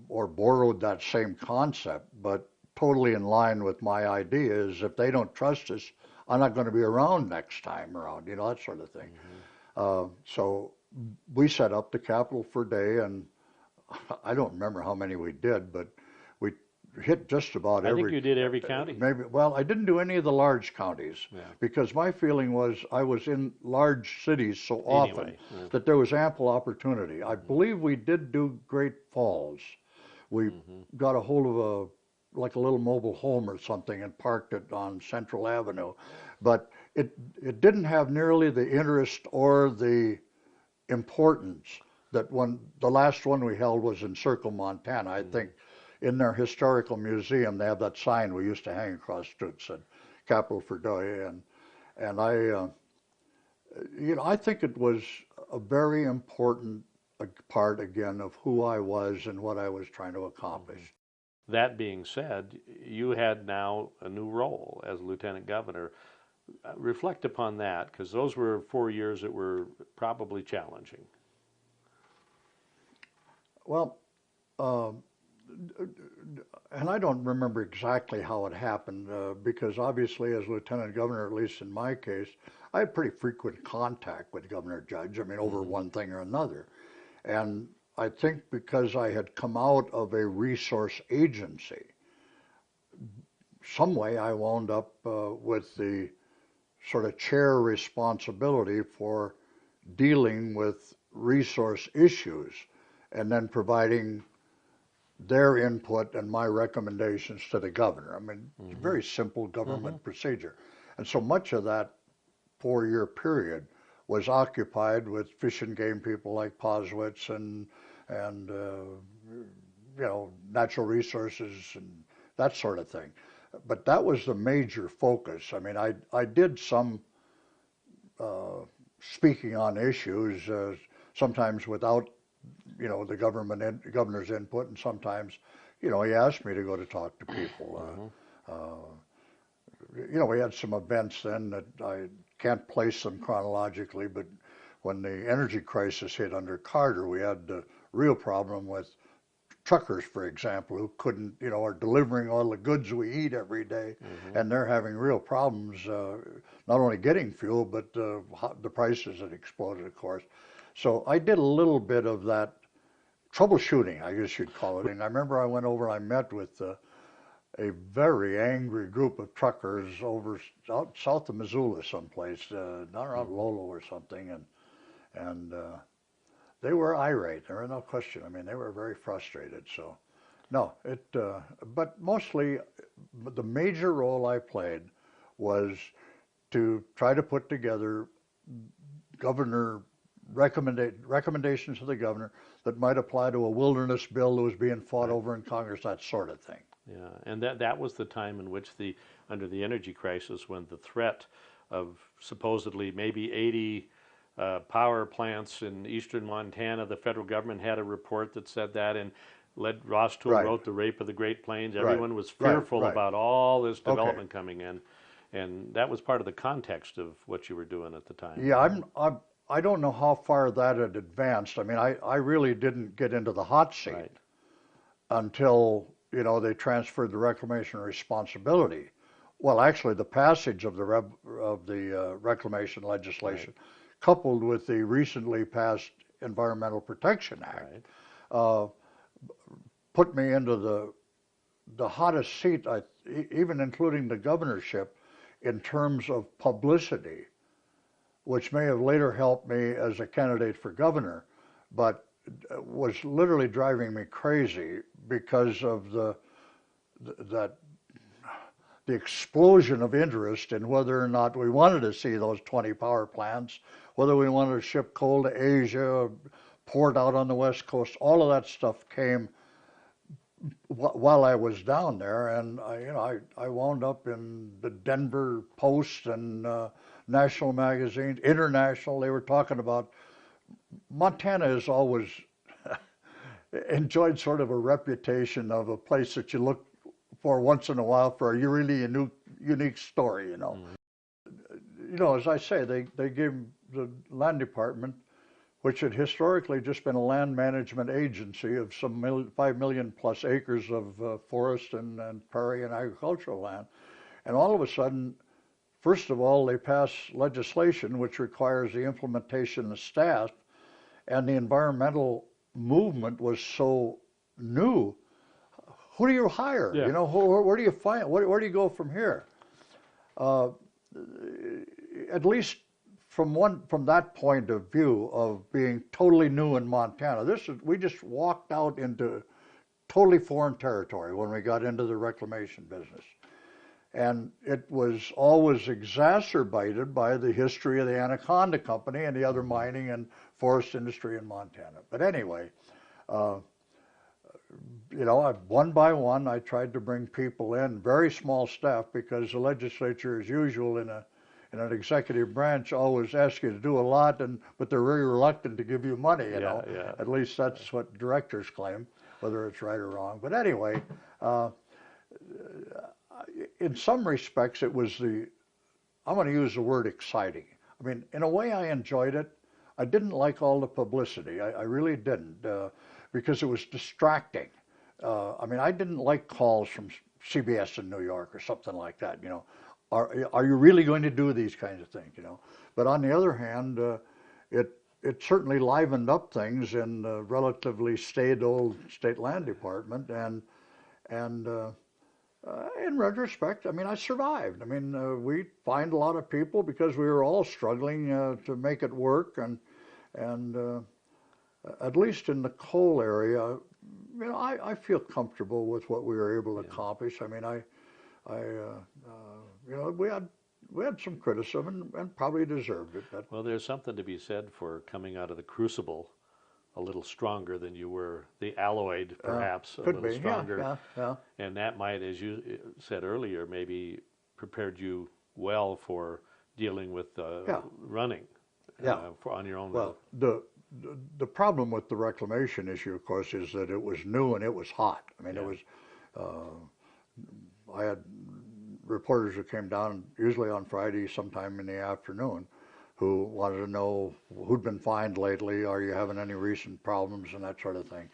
Speaker 3: or borrowed that same concept, but totally in line with my ideas, if they don't trust us, I'm not going to be around next time around, that sort of thing. So we set up the Capitol for a day, and I don't remember how many we did, but we hit just about every.
Speaker 4: I think you did every county.
Speaker 3: Maybe. Well, I didn't do any of the large counties because my feeling was I was in large cities so often that there was ample opportunity. I believe we did do Great Falls. We got a hold of a little mobile home or something and parked it on Central Avenue, but it didn't have nearly the interest or the importance that the last one we held was in Circle, Montana. I think in their historical museum they have that sign we used to hang across the street, said Capitol for Day, and I think it was a very important part again of who I was and what I was trying to accomplish.
Speaker 4: That being said, you had now a new role as lieutenant governor. Reflect upon that, because those were 4 years that were probably challenging.
Speaker 3: Well, and I don't remember exactly how it happened, because obviously as lieutenant governor, at least in my case, I had pretty frequent contact with Governor Judge, over one thing or another. And I think because I had come out of a resource agency, some way I wound up with the sort of chair responsibility for dealing with resource issues and then providing their input and my recommendations to the governor. It's a very simple government procedure. And so much of that 4-year period was occupied with fish and game people like Poswitz and natural resources and that sort of thing. But that was the major focus. I did some speaking on issues, sometimes without the governor's input, and sometimes, he asked me to go to talk to people. We had some events then that I can't place them chronologically, but when the energy crisis hit under Carter, we had the real problem with truckers, for example, who couldn't, are delivering all the goods we eat every day, and they're having real problems, not only getting fuel, but the prices had exploded, of course. So I did a little bit of that troubleshooting, I guess you'd call it. And I remember I went over, I met with a very angry group of truckers out south of Missoula someplace, down around Lolo or something, and they were irate. There was no question. They were very frustrated. So, no, but mostly the major role I played was to try to put together recommendations to the governor that might apply to a wilderness bill that was being fought over in Congress, that sort of thing.
Speaker 4: Yeah, and that was the time in which under the energy crisis, when the threat of supposedly maybe 80 power plants in eastern Montana, the federal government had a report that said that, and Ross Toole
Speaker 3: Right.
Speaker 4: wrote The Rape of the Great Plains.
Speaker 3: Right.
Speaker 4: Everyone was
Speaker 3: Right,
Speaker 4: fearful
Speaker 3: right.
Speaker 4: about all this
Speaker 3: Okay.
Speaker 4: development coming in, and that was part of the context of what you were doing at the time.
Speaker 3: Yeah, I don't know how far that had advanced. I mean, I really didn't get into the hot seat
Speaker 4: Right.
Speaker 3: until, you know, they transferred the reclamation responsibility. Well, actually, the passage of the reclamation legislation, coupled with the recently passed Environmental Protection Act, put me into the hottest seat, even including the governorship, in terms of publicity, which may have later helped me as a candidate for governor, but was literally driving me crazy because of the explosion of interest in whether or not we wanted to see those 20 power plants, whether we wanted to ship coal to Asia, port out on the West Coast. All of that stuff came while I was down there, and I wound up in the Denver Post and national magazines, international. They were talking about Montana has always enjoyed sort of a reputation of a place that you look for once in a while for a really unique story, you know. You know, as I say, they gave the land department, which had historically just been a land management agency of some 5 million plus acres of forest and prairie and agricultural land. And all of a sudden, first of all, they pass legislation which requires the implementation of staff, and the environmental movement was so new. Who do you hire?
Speaker 4: Yeah.
Speaker 3: You know, where do you find? Where do you go from here? At least from that point of view of being totally new in Montana, we just walked out into totally foreign territory when we got into the reclamation business. And it was always exacerbated by the history of the Anaconda Company and the other mining and forest industry in Montana. But anyway, you know, one by one, I tried to bring people in, very small staff, because the legislature, as usual in an executive branch, always asks you to do a lot, but they're very reluctant to give you money, you know.
Speaker 4: Yeah.
Speaker 3: At least that's what directors claim, whether it's right or wrong. But anyway, in some respects, it was I'm going to use the word exciting. I mean, in a way, I enjoyed it. I didn't like all the publicity. I really didn't, because it was distracting. I mean, I didn't like calls from CBS in New York or something like that, you know. Are you really going to do these kinds of things, you know? But on the other hand, it certainly livened up things in the relatively staid old state land department, and in retrospect, I mean, I survived. I mean, we fined a lot of people because we were all struggling to make it work, and at least in the coal area, you know, I feel comfortable with what we were able to accomplish. I mean, you know, we had some criticism and probably deserved it. But
Speaker 4: Well, there's something to be said for coming out of the crucible a little stronger than you were, the alloyed perhaps, a little stronger.
Speaker 3: Yeah.
Speaker 4: And that might, as you said earlier, maybe prepared you well for dealing with running on your own.
Speaker 3: Well, the problem with the reclamation issue, of course, is that it was new and it was hot. I mean, it was, I had reporters who came down, usually on Friday, sometime in the afternoon, who wanted to know who'd been fined lately, are you having any recent problems, and that sort of thing.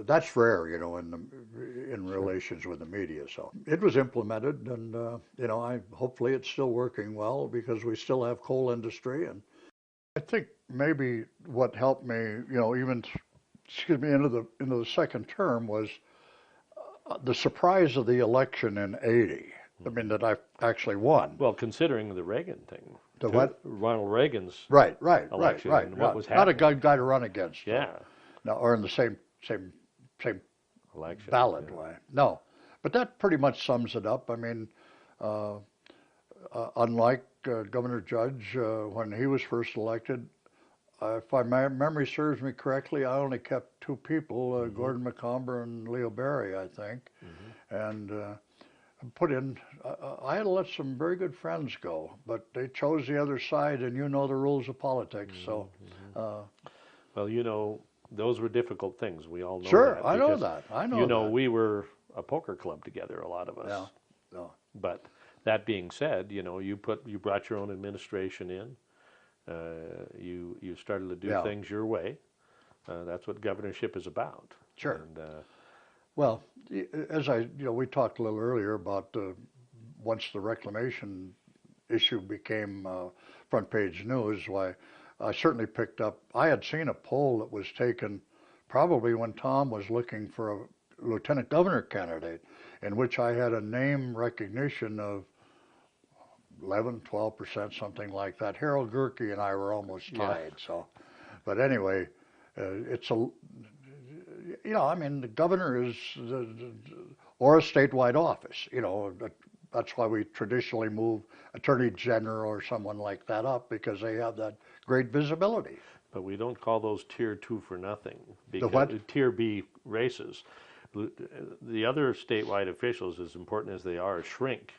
Speaker 3: That's rare, you know, in relations with the media. So it was implemented, and you know, hopefully it's still working well, because we still have coal industry. And I think maybe what helped me, you know, even into the second term was the surprise of the election in '80. I mean, that I actually won.
Speaker 4: Well, considering the Reagan thing.
Speaker 3: The what?
Speaker 4: Ronald Reagan's
Speaker 3: election.
Speaker 4: Right. And what was
Speaker 3: Not a
Speaker 4: happening.
Speaker 3: guy to run against.
Speaker 4: Yeah.
Speaker 3: No, or in the same
Speaker 4: Election.
Speaker 3: ballot way. No, but that pretty much sums it up. I mean, unlike Governor Judge, when he was first elected, if my memory serves me correctly, I only kept two people, Gordon McComber and Leo Barry, I think, and put in. I had to let some very good friends go, but they chose the other side, and you know the rules of politics. So,
Speaker 4: well, you know, those were difficult things. We all know
Speaker 3: Sure,
Speaker 4: that.
Speaker 3: I know
Speaker 4: because,
Speaker 3: that. I know
Speaker 4: you know,
Speaker 3: that.
Speaker 4: we were a poker club together, a lot of us.
Speaker 3: Yeah. Yeah.
Speaker 4: But that being said, you know, you brought your own administration in. You started to do
Speaker 3: Yeah.
Speaker 4: things your way. That's what governorship is about.
Speaker 3: Sure.
Speaker 4: And,
Speaker 3: Well, as we talked a little earlier about once the reclamation issue became front page news, why I certainly picked up. I had seen a poll that was taken probably when Tom was looking for a lieutenant governor candidate, in which I had a name recognition of 11, 12%, something like that. Harold Gerke and I were almost tied. So, but anyway, it's a, I mean, the governor is, or a statewide office, that's why we traditionally move attorney general or someone like that up, because they have that great visibility.
Speaker 4: but we don't call those tier 2 for nothing. Because
Speaker 3: what?
Speaker 4: Tier B races. The other statewide officials, as important as they are, shrink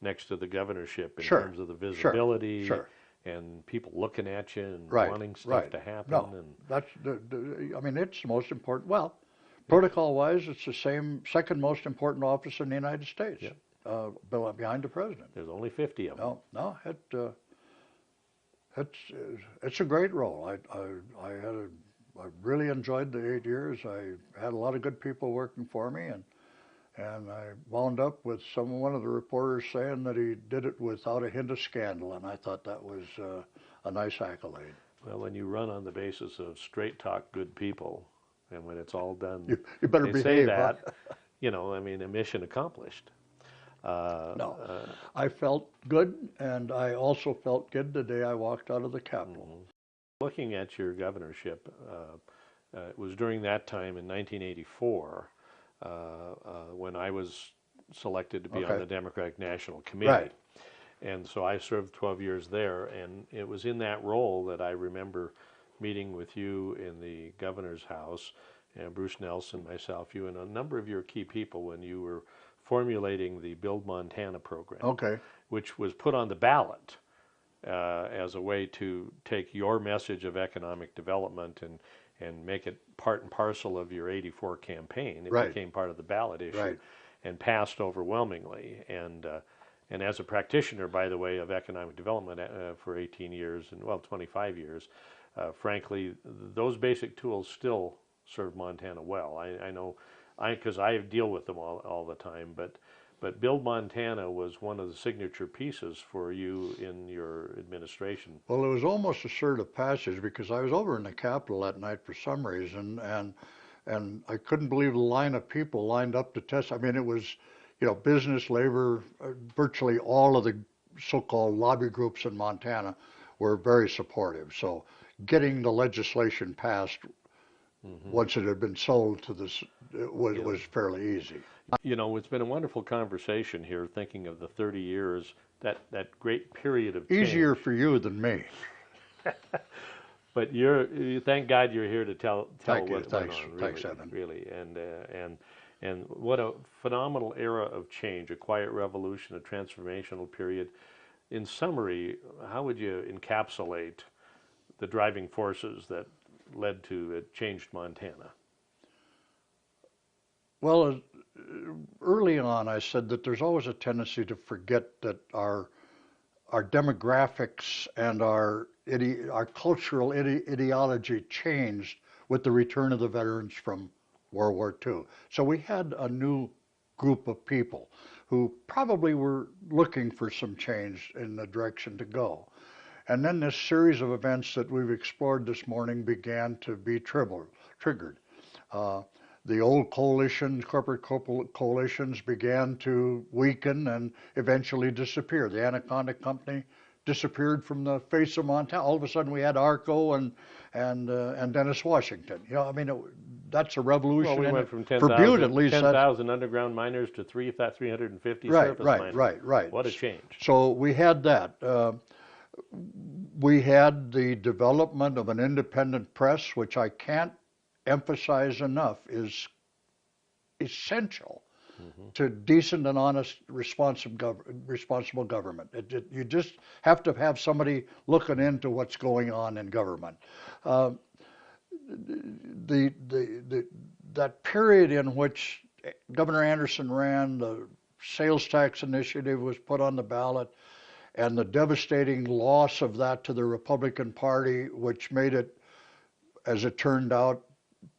Speaker 4: next to the governorship in
Speaker 3: Sure.
Speaker 4: terms of the visibility
Speaker 3: Sure.
Speaker 4: and people looking at you and
Speaker 3: Right.
Speaker 4: wanting stuff
Speaker 3: Right.
Speaker 4: to happen.
Speaker 3: No,
Speaker 4: And
Speaker 3: that's I mean, it's the most important. Well, protocol-wise, it's the second most important office in the United States, behind the president.
Speaker 4: there's only 50 of them.
Speaker 3: No, it's a great role. I really enjoyed the 8 years. I had a lot of good people working for me, and I wound up with one of the reporters saying that he did it without a hint of scandal, and I thought that was a nice accolade.
Speaker 4: Well, when you run on the basis of straight talk, good people, and when it's all done,
Speaker 3: You better
Speaker 4: they
Speaker 3: behave.
Speaker 4: say
Speaker 3: Huh?
Speaker 4: that, I mean, a mission accomplished.
Speaker 3: No, I felt good, and I also felt good the day I walked out of the Capitol.
Speaker 4: Looking at your governorship, it was during that time in 1984 when I was selected to be on
Speaker 3: Okay.
Speaker 4: the Democratic National Committee.
Speaker 3: Right.
Speaker 4: And so I served 12 years there, and it was in that role that I remember meeting with you in the governor's house, and Bruce Nelson, myself, you, and a number of your key people when you were formulating the Build Montana program,
Speaker 3: Okay.
Speaker 4: which was put on the ballot as a way to take your message of economic development and make it part and parcel of your '84 campaign. It
Speaker 3: Right.
Speaker 4: became part of the ballot issue
Speaker 3: Right.
Speaker 4: and passed overwhelmingly. And as a practitioner, by the way, of economic development for 18 years and 25 years, frankly, those basic tools still serve Montana well. I know, because I deal with them all the time, but Build Montana was one of the signature pieces for you in your administration.
Speaker 3: Well, it was almost a sort of passage, because I was over in the Capitol that night for some reason, and I couldn't believe the line of people lined up to test. I mean, it was, business, labor, virtually all of the so-called lobby groups in Montana were very supportive. So getting the legislation passed, once it had been sold to this, was fairly easy.
Speaker 4: It's been a wonderful conversation here, thinking of the 30 years, that great period of change.
Speaker 3: Easier for you than me.
Speaker 4: But thank God you're here to tell
Speaker 3: Thank you.
Speaker 4: what
Speaker 3: Thanks.
Speaker 4: went on.
Speaker 3: Thanks,
Speaker 4: Really,
Speaker 3: Evan.
Speaker 4: really, and what a phenomenal era of change, a quiet revolution, a transformational period. In summary, how would you encapsulate the driving forces that led to it changed Montana?
Speaker 3: Well, early on, I said that there's always a tendency to forget that our demographics and our cultural ideology changed with the return of the veterans from World War II. So we had a new group of people who probably were looking for some change in the direction to go. And then this series of events that we've explored this morning began to be triggered. The old coalitions, corporate coalitions, began to weaken and eventually disappear. The Anaconda Company disappeared from the face of Montana. All of a sudden, we had ARCO and Dennis Washington. That's a revolution.
Speaker 4: Well, we went from
Speaker 3: for Butte, at least
Speaker 4: 10,000 underground miners to 350 surface miners.
Speaker 3: Right.
Speaker 4: What a change.
Speaker 3: So we had that. We had the development of an independent press, which I can't emphasize enough is essential to decent and honest, responsible government. You just have to have somebody looking into what's going on in government. that period in which Governor Anderson ran, the sales tax initiative was put on the ballot, and the devastating loss of that to the Republican Party, which made it, as it turned out,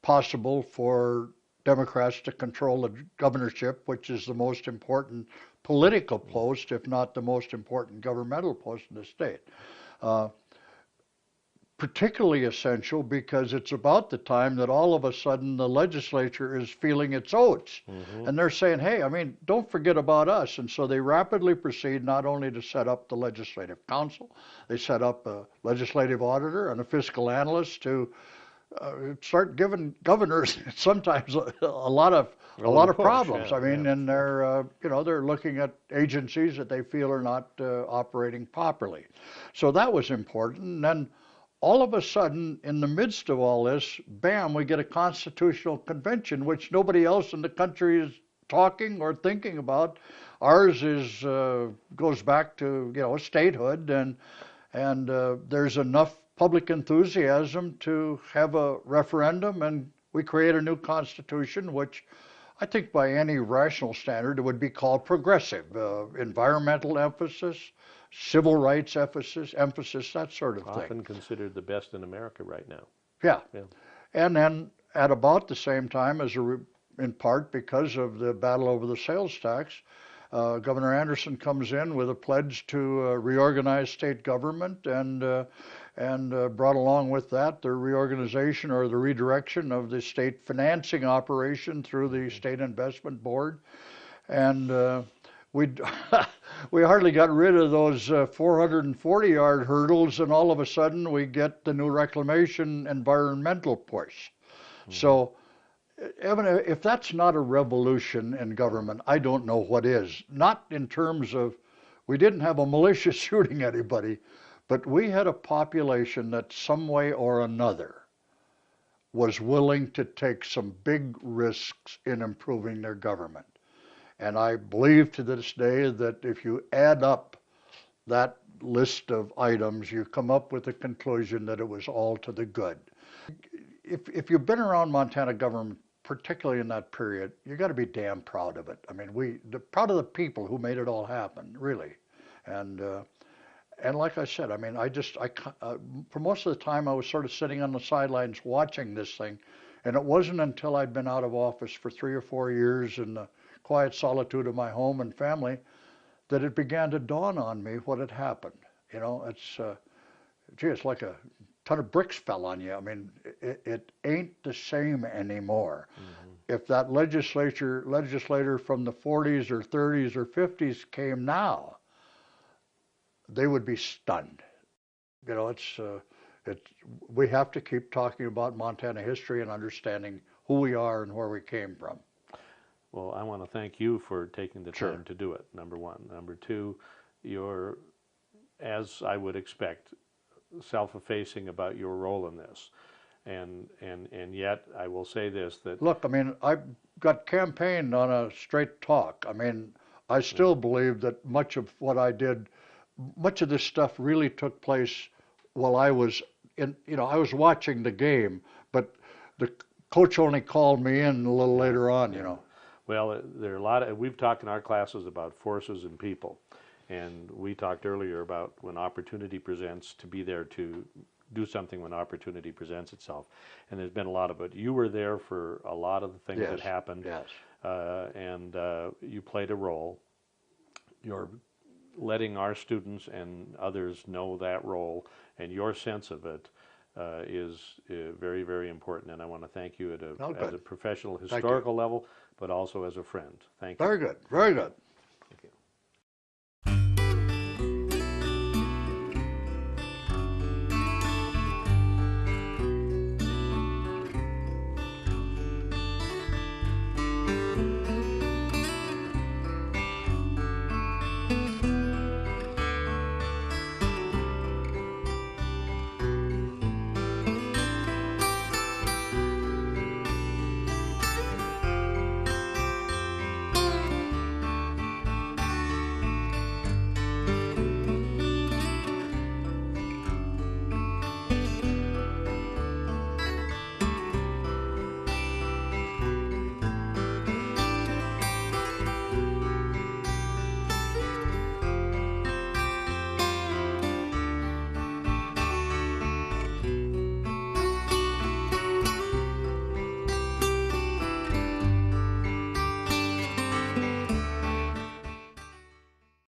Speaker 3: possible for Democrats to control the governorship, which is the most important political post, if not the most important governmental post in the state. Particularly essential because it's about the time that all of a sudden the legislature is feeling its oats. And they're saying, hey, I mean, don't forget about us. And so they rapidly proceed not only to set up the legislative council, they set up a legislative auditor and a fiscal analyst to start giving governors sometimes a lot of problems.
Speaker 4: Yeah,
Speaker 3: I mean, and they're looking at agencies that they feel are not operating properly. So that was important. And then all of a sudden, in the midst of all this, bam, we get a constitutional convention, which nobody else in the country is talking or thinking about. Ours is goes back to statehood, and there's enough public enthusiasm to have a referendum, and we create a new constitution, which I think by any rational standard it would be called progressive, environmental emphasis, civil rights emphasis, that sort of thing.
Speaker 4: Often considered the best in America right now.
Speaker 3: Yeah. And then at about the same time, in part because of the battle over the sales tax, Governor Anderson comes in with a pledge to reorganize state government, and brought along with that the reorganization or the redirection of the state financing operation through the State Investment Board. And we hardly got rid of those 440-yard hurdles, and all of a sudden we get the new reclamation environmental push. So Evan, if that's not a revolution in government, I don't know what is. Not in terms of, we didn't have a militia shooting anybody, but we had a population that some way or another was willing to take some big risks in improving their government. And I believe to this day that if you add up that list of items, you come up with the conclusion that it was all to the good. If you've been around Montana government, particularly in that period, you got to be damn proud of it. I mean, proud of the people who made it all happen, really. And like I said, I mean, for most of the time I was sort of sitting on the sidelines watching this thing, and it wasn't until I'd been out of office for 3 or 4 years in the quiet solitude of my home and family that it began to dawn on me what had happened. It's like a ton of bricks fell on you. I mean, it ain't the same anymore. If that legislator from the 40s or 30s or 50s came now, they would be stunned. We have to keep talking about Montana history and understanding who we are and where we came from.
Speaker 4: Well, I want to thank you for taking the time to do it, number one. Number two, you're, as I would expect, self-effacing about your role in this. And yet, I will say this, that...
Speaker 3: Look, I mean, I got campaigned on a straight talk. I mean, I still believe that much of what I did, much of this stuff really took place while I was I was watching the game, but the coach only called me in a little later on,
Speaker 4: Well, there are we've talked in our classes about forces and people. And we talked earlier about when opportunity presents, to be there to do something when opportunity presents itself. And there's been a lot of it. You were there for a lot of the things that happened.
Speaker 3: Yes.
Speaker 4: And you played a role. You're letting our students and others know that role, and your sense of it is very, very important. And I want to thank you at a professional, historical level, but also as a friend. Thank you.
Speaker 3: Very good. Very good.